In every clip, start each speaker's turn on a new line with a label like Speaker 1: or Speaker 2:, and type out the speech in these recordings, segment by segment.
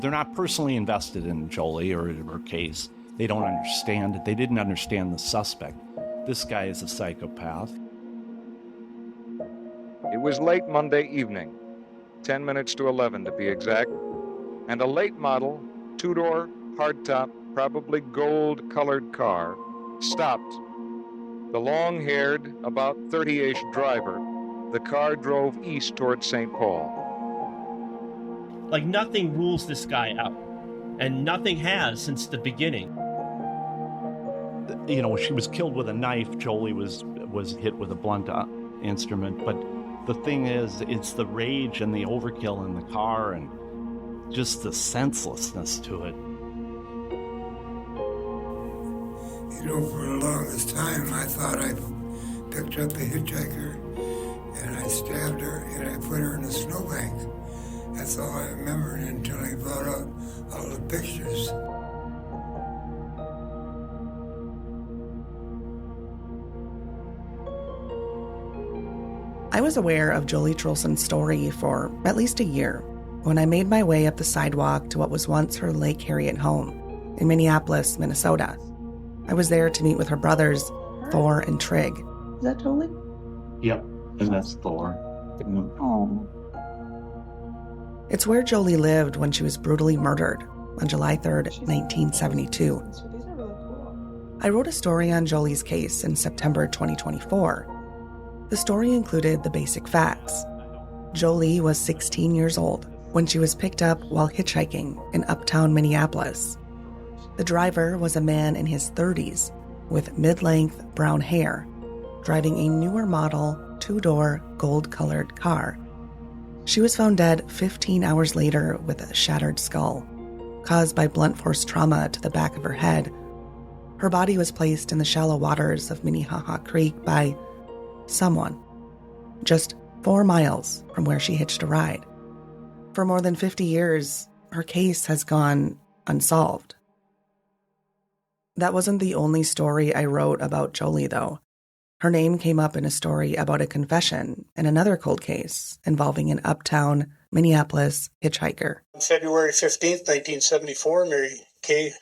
Speaker 1: They're not personally invested in Joli or her case. They don't understand it. They didn't understand the suspect. This guy is a psychopath.
Speaker 2: It was late Monday evening, 10 minutes to 11 to be exact, and a late model, two-door, hardtop, probably gold-colored car stopped. The long-haired, about 30-ish driver, the car drove east toward St. Paul.
Speaker 3: Like, nothing rules this guy out, and nothing has since the beginning.
Speaker 1: You know, she was killed with a knife. Joli was hit with a blunt instrument. But the thing is, it's the rage and the overkill in the car and just the senselessness to it.
Speaker 4: You know, for the longest time, I thought I picked up a hitchhiker and I stabbed her and I put her in a snowbank. That's all I remembered until he brought out all the pictures.
Speaker 5: I was aware of Joli Truelson's story for at least a year when I made my way up the sidewalk to what was once her Lake Harriet home in Minneapolis, Minnesota. I was there to meet with her brothers, Thor and Trig.
Speaker 6: Is that Joli?
Speaker 1: Yep, and that's Thor.
Speaker 6: Oh.
Speaker 5: It's where Joli lived when she was brutally murdered on July 3rd, 1972.
Speaker 6: So these are really cool.
Speaker 5: I wrote a story on Joli's case in September 2024. The story included the basic facts. Joli was 16 years old when she was picked up while hitchhiking in Uptown Minneapolis. The driver was a man in his 30s with mid-length brown hair, driving a newer model, two-door, gold-colored car. She was found dead 15 hours later with a shattered skull, caused by blunt force trauma to the back of her head. Her body was placed in the shallow waters of Minnehaha Creek by someone, just 4 miles from where she hitched a ride. For more than 50 years, her case has gone unsolved. That wasn't the only story I wrote about Joli, though. Her name came up in a story about a confession in another cold case involving an Uptown Minneapolis hitchhiker.
Speaker 7: On February 15th, 1974, Mary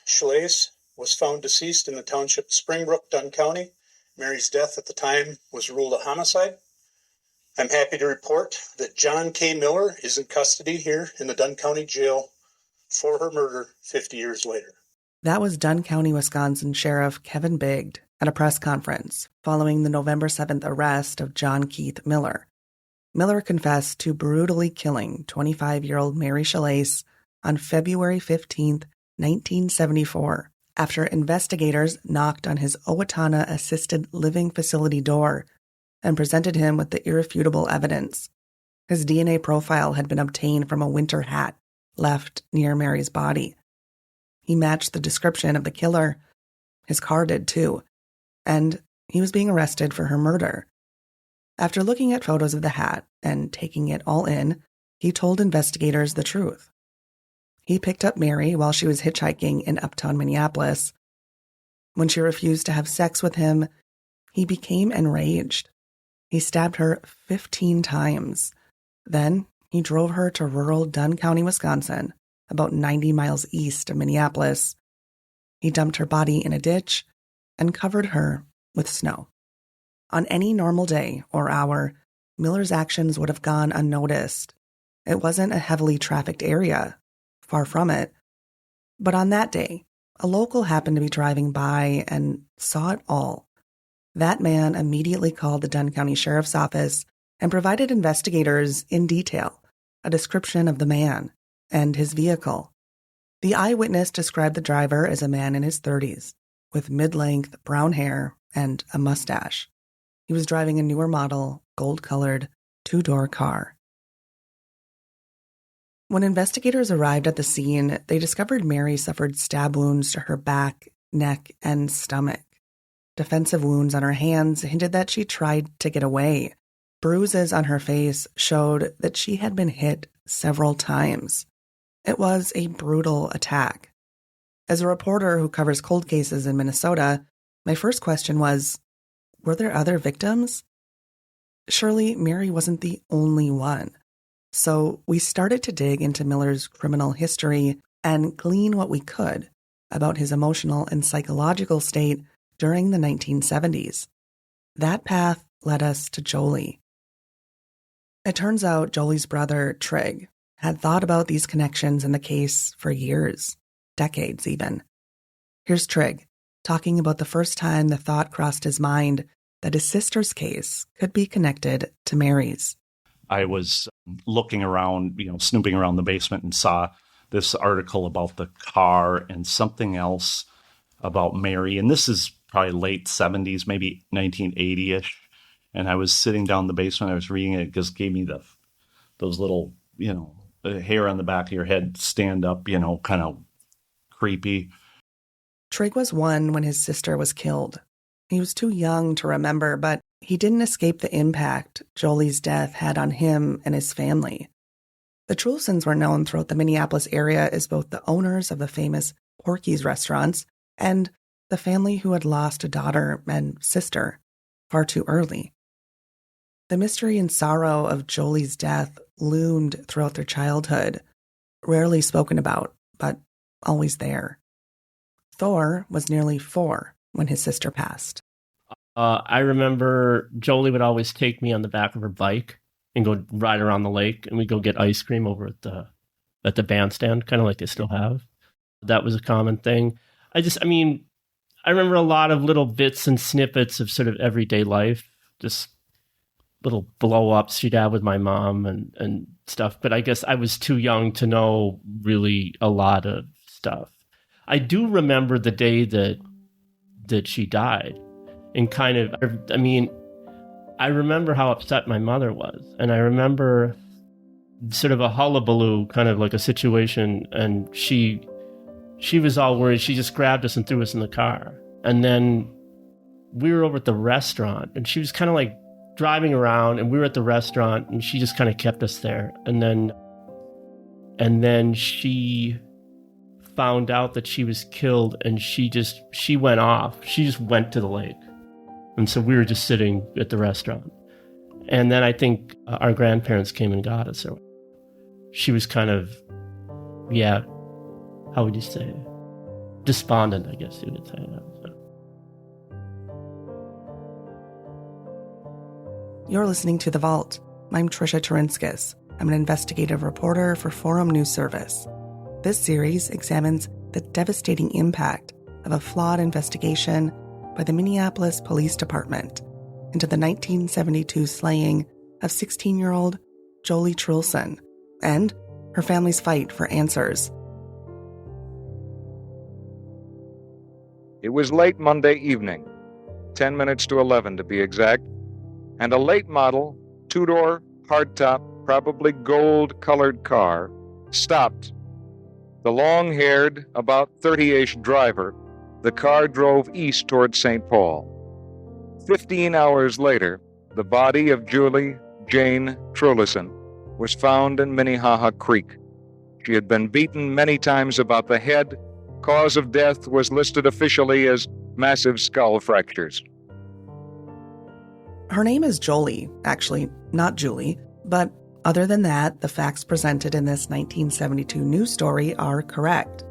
Speaker 7: Schlais was found deceased in the township of Springbrook, Dunn County. Mary's death at the time was ruled a homicide. I'm happy to report that John K. Miller is in custody here in the Dunn County Jail for her murder 50 years later.
Speaker 5: That was Dunn County, Wisconsin Sheriff Kevin Bigd at a press conference following the November 7th arrest of John Keith Miller. Miller confessed to brutally killing 25-year-old Mary Schlais on February 15th, 1974, after investigators knocked on his Owatonna assisted living facility door and presented him with the irrefutable evidence. His DNA profile had been obtained from a winter hat left near Mary's body. He matched the description of the killer. His car did too. And he was being arrested for her murder. After looking at photos of the hat and taking it all in, he told investigators the truth. He picked up Mary while she was hitchhiking in Uptown Minneapolis. When she refused to have sex with him, he became enraged. He stabbed her 15 times. Then he drove her to rural Dunn County, Wisconsin, about 90 miles east of Minneapolis. He dumped her body in a ditch and covered her with snow. On any normal day or hour, Miller's actions would have gone unnoticed. It wasn't a heavily trafficked area, far from it. But on that day, a local happened to be driving by and saw it all. That man immediately called the Dunn County Sheriff's Office and provided investigators in detail a description of the man and his vehicle. The eyewitness described the driver as a man in his 30s, with mid-length brown hair and a mustache. He was driving a newer model, gold-colored, two-door car. When investigators arrived at the scene, they discovered Mary suffered stab wounds to her back, neck, and stomach. Defensive wounds on her hands hinted that she tried to get away. Bruises on her face showed that she had been hit several times. It was a brutal attack. As a reporter who covers cold cases in Minnesota, my first question was, were there other victims? Surely Mary wasn't the only one. So we started to dig into Miller's criminal history and glean what we could about his emotional and psychological state during the 1970s. That path led us to Joli. It turns out Joli's brother, Trig, had thought about these connections in the case for years, decades even. Here's Trig talking about the first time the thought crossed his mind that his sister's case could be connected to Mary's.
Speaker 1: I was looking around, snooping around the basement and saw this article about the car and something else about Mary. And this is probably late 70s, maybe 1980-ish. And I was sitting down in the basement. I was reading it. It just gave me those little, the hair on the back of your head stand up, kind of creepy.
Speaker 5: Trig was 1 when his sister was killed. He was too young to remember, but he didn't escape the impact Joli's death had on him and his family. The Truelsons were known throughout the Minneapolis area as both the owners of the famous Porky's restaurants and the family who had lost a daughter and sister far too early. The mystery and sorrow of Joli's death loomed throughout their childhood, rarely spoken about, but always there. Thor was nearly 4 when his sister passed.
Speaker 3: I remember Joli would always take me on the back of her bike and go ride around the lake, and we'd go get ice cream over at the bandstand, kind of like they still have. That was a common thing. I remember a lot of little bits and snippets of sort of everyday life, just little blow-ups she'd have with my mom and stuff. But I guess I was too young to know really a lot of stuff. I do remember the day that she died, and I remember how upset my mother was, and I remember sort of a hullabaloo, kind of like a situation, and she was all worried. She just grabbed us and threw us in the car, and then we were over at the restaurant, and she was kind of like driving around, and we were at the restaurant, and she just kind of kept us there, and then she found out that she was killed, and she went off. She just went to the lake. And so we were just sitting at the restaurant. And then I think our grandparents came and got us. She was kind of, how would you say? Despondent, I guess you would say.
Speaker 5: You're listening to The Vault. I'm Trisha Turinskis. I'm an investigative reporter for Forum News Service. This series examines the devastating impact of a flawed investigation by the Minneapolis Police Department into the 1972 slaying of 16-year-old Joli Truelson and her family's fight for answers.
Speaker 2: It was late Monday evening, 10 minutes to 11 to be exact, and a late model, 2-door, hardtop, probably gold-colored car stopped. The long-haired, about 30-ish driver, the car drove east toward St. Paul. 15 hours later, the body of Joli Jane Truelson was found in Minnehaha Creek. She had been beaten many times about the head. Cause of death was listed officially as massive skull fractures.
Speaker 5: Her name is Joli, actually, not Julie, but other than that, the facts presented in this 1972 news story are correct.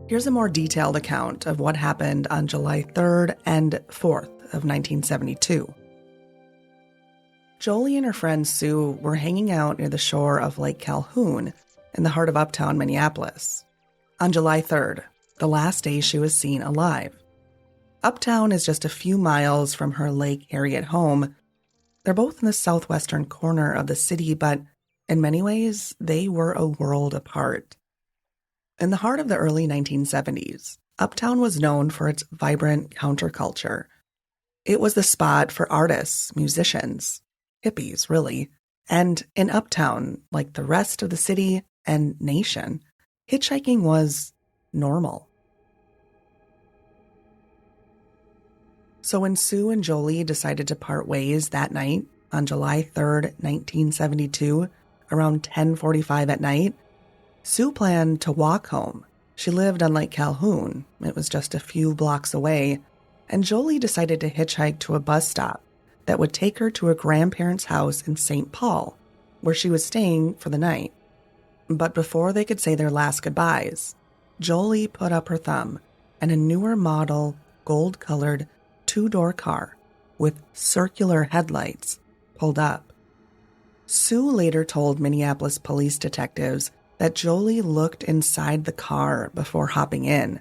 Speaker 5: Here's a more detailed account of what happened on July 3rd and 4th of 1972. Joli and her friend Sue were hanging out near the shore of Lake Calhoun in the heart of Uptown Minneapolis. On July 3rd, the last day she was seen alive. Uptown is just a few miles from her Lake Harriet home. They're both in the southwestern corner of the city, but in many ways, they were a world apart. In the heart of the early 1970s, Uptown was known for its vibrant counterculture. It was the spot for artists, musicians, hippies, really. And in Uptown, like the rest of the city and nation, hitchhiking was normal. So when Sue and Joli decided to part ways that night, on July 3rd, 1972, around 10:45 at night, Sue planned to walk home. She lived on Lake Calhoun. It was just a few blocks away. And Joli decided to hitchhike to a bus stop that would take her to her grandparents' house in St. Paul, where she was staying for the night. But before they could say their last goodbyes, Joli put up her thumb, and a newer model, gold-colored, two-door car with circular headlights pulled up. Sue later told Minneapolis police detectives that Joli looked inside the car before hopping in.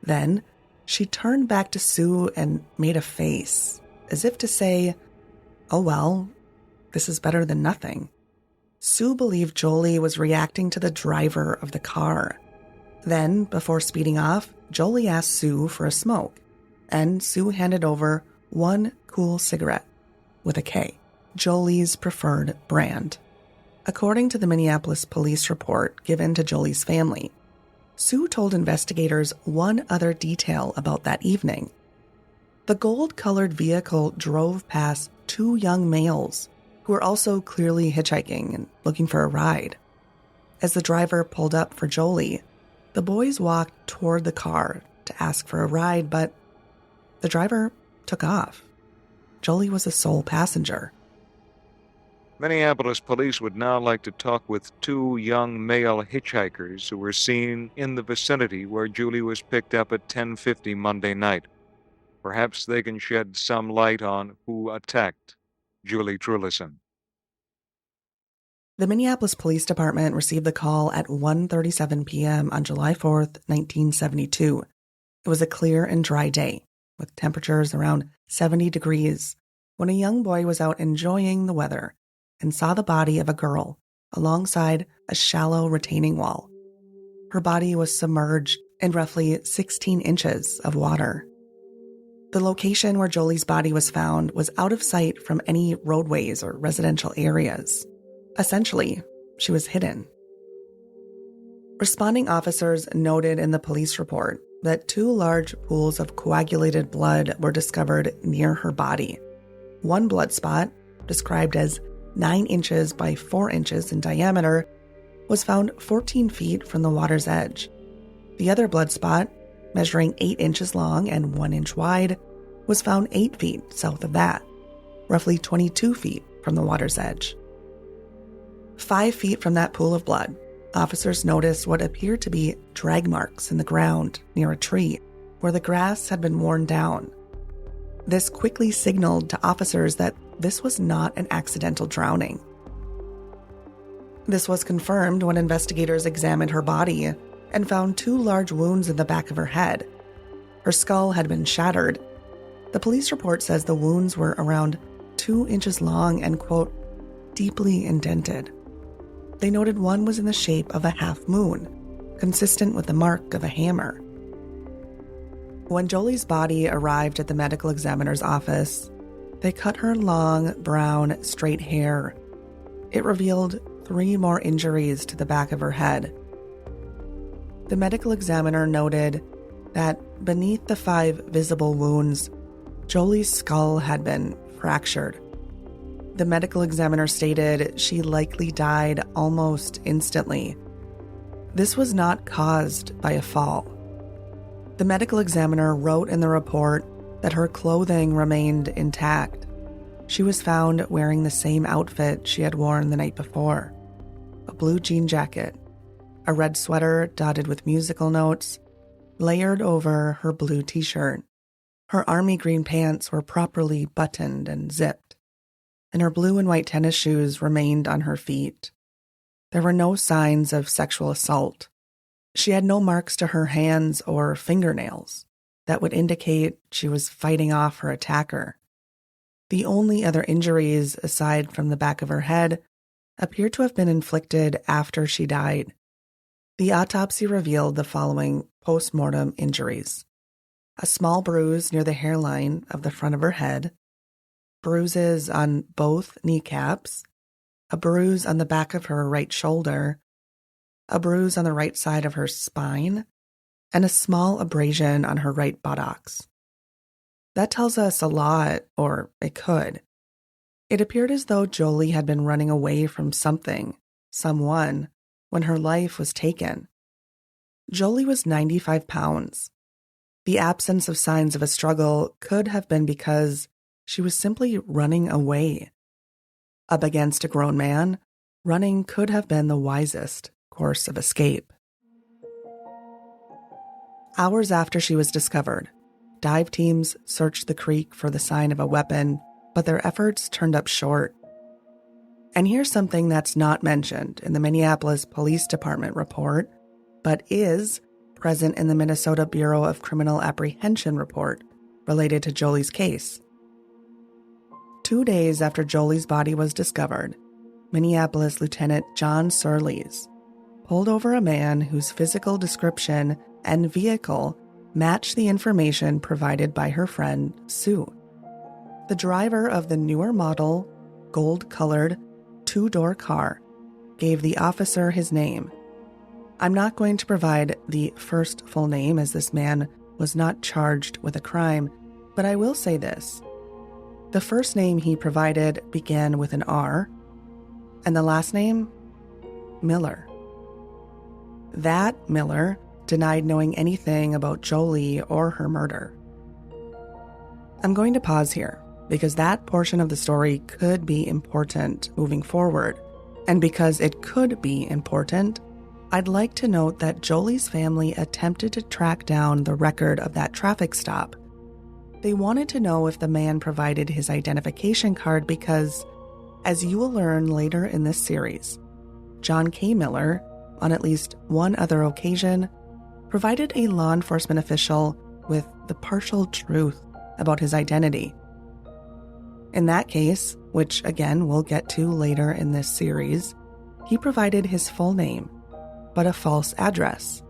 Speaker 5: Then, she turned back to Sue and made a face, as if to say, "Oh well, this is better than nothing." Sue believed Joli was reacting to the driver of the car. Then, before speeding off, Joli asked Sue for a smoke, and Sue handed over one cool cigarette, with a K, Joli's preferred brand. According to the Minneapolis police report given to Joli's family, Sue told investigators one other detail about that evening. The gold-colored vehicle drove past two young males who were also clearly hitchhiking and looking for a ride. As the driver pulled up for Joli, the boys walked toward the car to ask for a ride, but the driver took off. Joli was the sole passenger.
Speaker 2: Minneapolis police would now like to talk with two young male hitchhikers who were seen in the vicinity where Julie was picked up at 10:50 Monday night. Perhaps they can shed some light on who attacked Joli Truelson.
Speaker 5: The Minneapolis Police Department received the call at 1:37 p.m. on July 4th, 1972. It was a clear and dry day, with temperatures around 70 degrees, when a young boy was out enjoying the weather and saw the body of a girl alongside a shallow retaining wall. Her body was submerged in roughly 16 inches of water. The location where Joli's body was found was out of sight from any roadways or residential areas. Essentially, she was hidden. Responding officers noted in the police report that two large pools of coagulated blood were discovered near her body. One blood spot, described as 9 inches by 4 inches in diameter, was found 14 feet from the water's edge. The other blood spot, measuring 8 inches long and 1 inch wide, was found 8 feet south of that, roughly 22 feet from the water's edge. 5 feet from that pool of blood, officers noticed what appeared to be drag marks in the ground near a tree where the grass had been worn down. This quickly signaled to officers that this was not an accidental drowning. This was confirmed when investigators examined her body and found two large wounds in the back of her head. Her skull had been shattered. The police report says the wounds were around 2 inches long and, quote, deeply indented. They noted one was in the shape of a half moon, consistent with the mark of a hammer. When Joli's body arrived at the medical examiner's office, they cut her long, brown, straight hair. It revealed 3 more injuries to the back of her head. The medical examiner noted that beneath the 5 visible wounds, Joli's skull had been fractured. The medical examiner stated she likely died almost instantly. This was not caused by a fall. The medical examiner wrote in the report that her clothing remained intact. She was found wearing the same outfit she had worn the night before: a blue jean jacket, a red sweater dotted with musical notes, layered over her blue t-shirt. Her army green pants were properly buttoned and zipped, and her blue and white tennis shoes remained on her feet. There were no signs of sexual assault. She had no marks to her hands or fingernails that would indicate she was fighting off her attacker. The only other injuries, aside from the back of her head, appeared to have been inflicted after she died. The autopsy revealed the following post-mortem injuries: a small bruise near the hairline of the front of her head, bruises on both kneecaps, a bruise on the back of her right shoulder, a bruise on the right side of her spine, and a small abrasion on her right buttocks. That tells us a lot, or it could. It appeared as though Joli had been running away from something, someone, when her life was taken. Joli was 95 pounds. The absence of signs of a struggle could have been because she was simply running away. Up against a grown man, running could have been the wisest course of escape. Hours after she was discovered, dive teams searched the creek for the sign of a weapon, but their efforts turned up short. And here's something that's not mentioned in the Minneapolis Police Department report, but is present in the Minnesota Bureau of Criminal Apprehension report related to Joli's case. 2 days after Joli's body was discovered, Minneapolis Lieutenant John Surlees pulled over a man whose physical description and vehicle matched the information provided by her friend, Sue. The driver of the newer model, gold-colored, two-door car gave the officer his name. I'm not going to provide the first full name as this man was not charged with a crime, but I will say this. The first name he provided began with an R, and the last name, Miller. That Miller denied knowing anything about Joli or her murder. I'm going to pause here because that portion of the story could be important moving forward. And because it could be important, I'd like to note that Joli's family attempted to track down the record of that traffic stop. They wanted to know if the man provided his identification card because, as you will learn later in this series, John K. Miller, on at least one other occasion, provided a law enforcement official with the partial truth about his identity. In that case, which again we'll get to later in this series, he provided his full name, but a false address,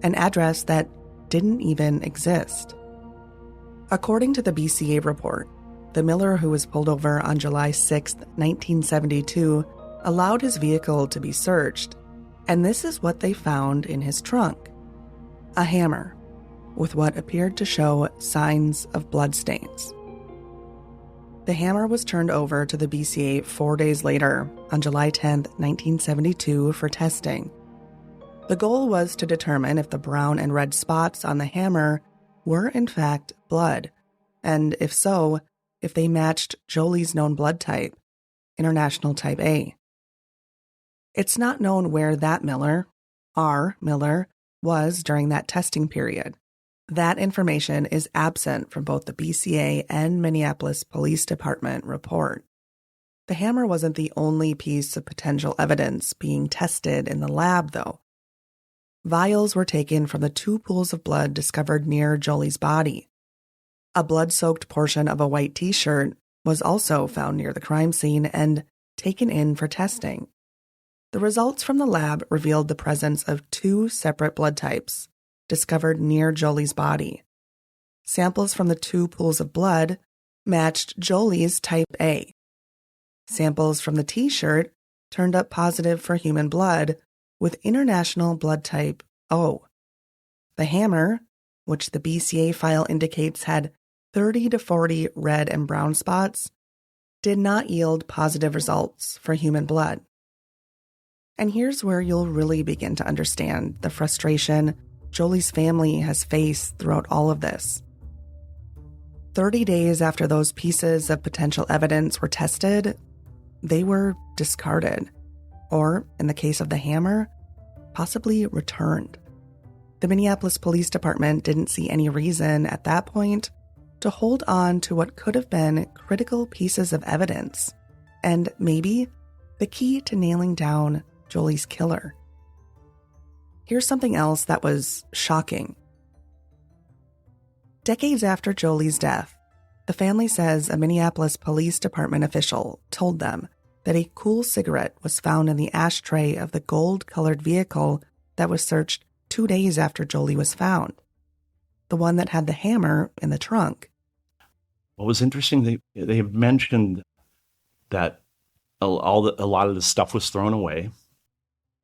Speaker 5: an address that didn't even exist. According to the BCA report, the Miller who was pulled over on July 6, 1972, allowed his vehicle to be searched, and this is what they found in his trunk: a hammer with what appeared to show signs of bloodstains. The hammer was turned over to the BCA 4 days later, on July 10, 1972, for testing. The goal was to determine if the brown and red spots on the hammer were in fact blood, and if so, if they matched Joli's known blood type, International Type A. It's not known where that Miller, R. Miller, was during that testing period. That information is absent from both the BCA and Minneapolis Police Department report. The hammer wasn't the only piece of potential evidence being tested in the lab, though. Vials were taken from the 2 pools of blood discovered near Joli's body. A blood-soaked portion of a white t-shirt was also found near the crime scene and taken in for testing. The results from the lab revealed the presence of 2 separate blood types discovered near Joli's body. Samples from the 2 pools of blood matched Joli's Type A. Samples from the t-shirt turned up positive for human blood with International Blood Type O. The hammer, which the BCA file indicates had 30 to 40 red and brown spots, did not yield positive results for human blood. And here's where you'll really begin to understand the frustration Joli's family has faced throughout all of this. 30 days after those pieces of potential evidence were tested, they were discarded, or, in the case of the hammer, possibly returned. The Minneapolis Police Department didn't see any reason at that point to hold on to what could have been critical pieces of evidence, and maybe the key to nailing down Joli's killer. Here's something else that was shocking. Decades after Joli's death, the family says a Minneapolis Police Department official told them that a cool cigarette was found in the ashtray of the gold-colored vehicle that was searched 2 days after Joli was found, the one that had the hammer in the trunk.
Speaker 1: What was interesting, they mentioned that a lot of the stuff was thrown away,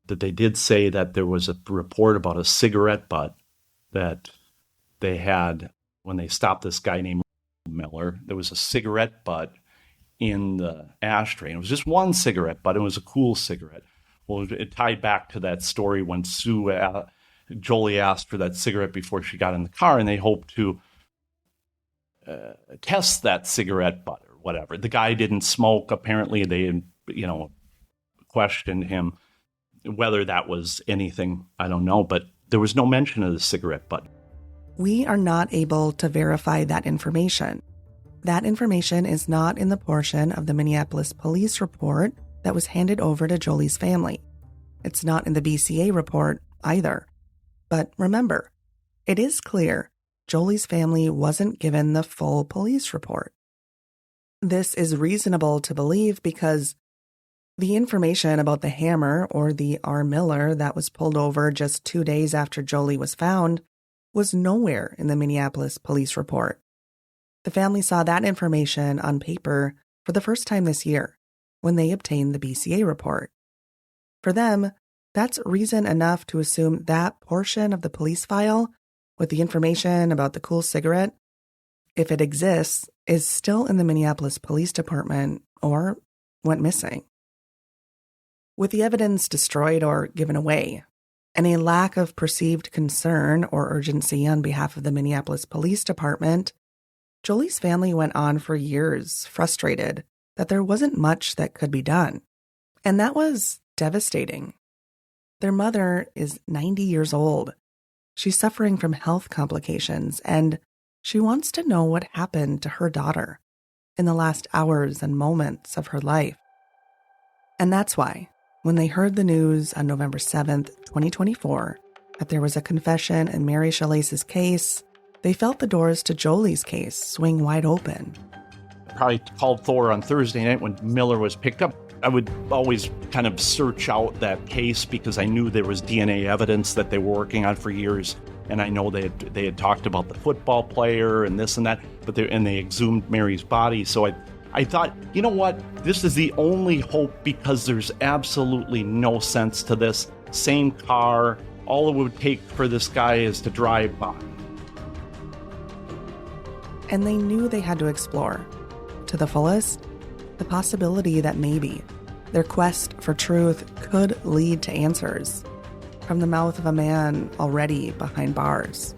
Speaker 1: that they did say that there was a report about a cigarette butt that they had when they stopped this guy named Miller. There was a cigarette butt in the ashtray. And it was just one cigarette butt. It was a cool cigarette. Well, it tied back to that story when Joli asked for that cigarette before she got in the car, and they hoped to test that cigarette butt or whatever. The guy didn't smoke. Apparently, they, questioned him. Whether that was anything, I don't know, but there was no mention of the cigarette butt.
Speaker 5: We are not able to verify that information. That information is not in the portion of the Minneapolis Police report that was handed over to Joli's family. It's not in the BCA report either. But remember, it is clear Joli's family wasn't given the full police report. This is reasonable to believe because the information about the hammer or the R. Miller that was pulled over just 2 days after Joli was found was nowhere in the Minneapolis police report. The family saw that information on paper for the first time this year when they obtained the BCA report. For them, that's reason enough to assume that portion of the police file with the information about the cool cigarette, if it exists, is still in the Minneapolis Police Department or went missing. With the evidence destroyed or given away, and a lack of perceived concern or urgency on behalf of the Minneapolis Police Department, Joli's family went on for years, frustrated that there wasn't much that could be done. And that was devastating. Their mother is 90 years old. She's suffering from health complications, and she wants to know what happened to her daughter in the last hours and moments of her life. And that's why, when they heard the news on November 7th, 2024, that there was a confession in Mary Schlais' case, they felt the doors to Joli's case swing wide open.
Speaker 1: Probably called Thor on Thursday night when Miller was picked up. I would always kind of search out that case because I knew there was DNA evidence that they were working on for years. And I know they had talked about the football player and this and that, but they exhumed Mary's body. So I thought, you know what? This is the only hope because there's absolutely no sense to this. Same car. All it would take for this guy is to drive by.
Speaker 5: And they knew they had to explore, to the fullest, the possibility that maybe their quest for truth could lead to answers from the mouth of a man already behind bars.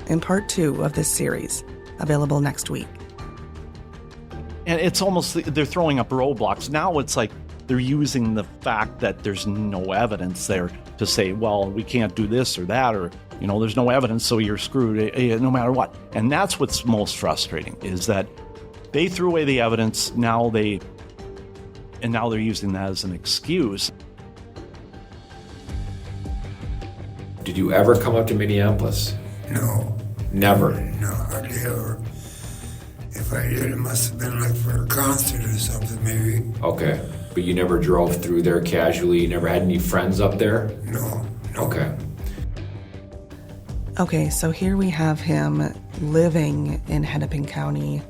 Speaker 5: In part 2 of this series, available next week.
Speaker 1: And it's almost, they're throwing up roadblocks. Now it's like they're using the fact that there's no evidence there to say, well, we can't do this or that, or, there's no evidence, so you're screwed no matter what. And that's what's most frustrating, is that they threw away the evidence, now they're using that as an excuse.
Speaker 8: Did you ever come up to Minneapolis?
Speaker 4: No.
Speaker 8: Never?
Speaker 4: No, hardly ever. If I did, it must have been like for a concert or something, maybe.
Speaker 8: Okay. But you never drove through there casually? You never had any friends up there?
Speaker 4: No.
Speaker 8: Okay.
Speaker 5: Okay, so here we have him living in Hennepin County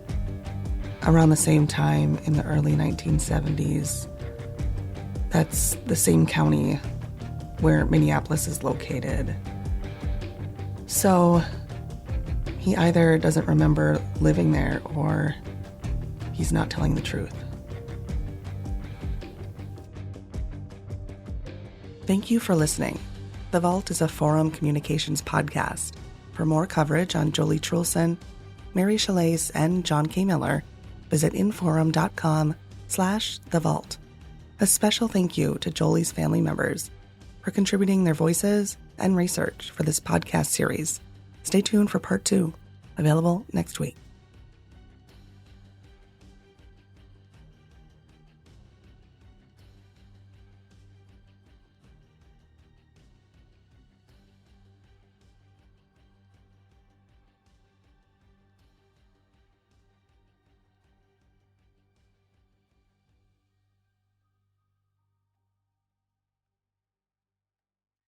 Speaker 5: around the same time in the early 1970s. That's the same county where Minneapolis is located. So he either doesn't remember living there or he's not telling the truth. Thank you for listening. The Vault is a Forum Communications podcast. For more coverage on Joli Truelson, Mary Schlais, and John K. Miller, visit inforum.com/The Vault. A special thank you to Joli's family members for contributing their voices and research for this podcast series. Stay tuned for part 2, available next week.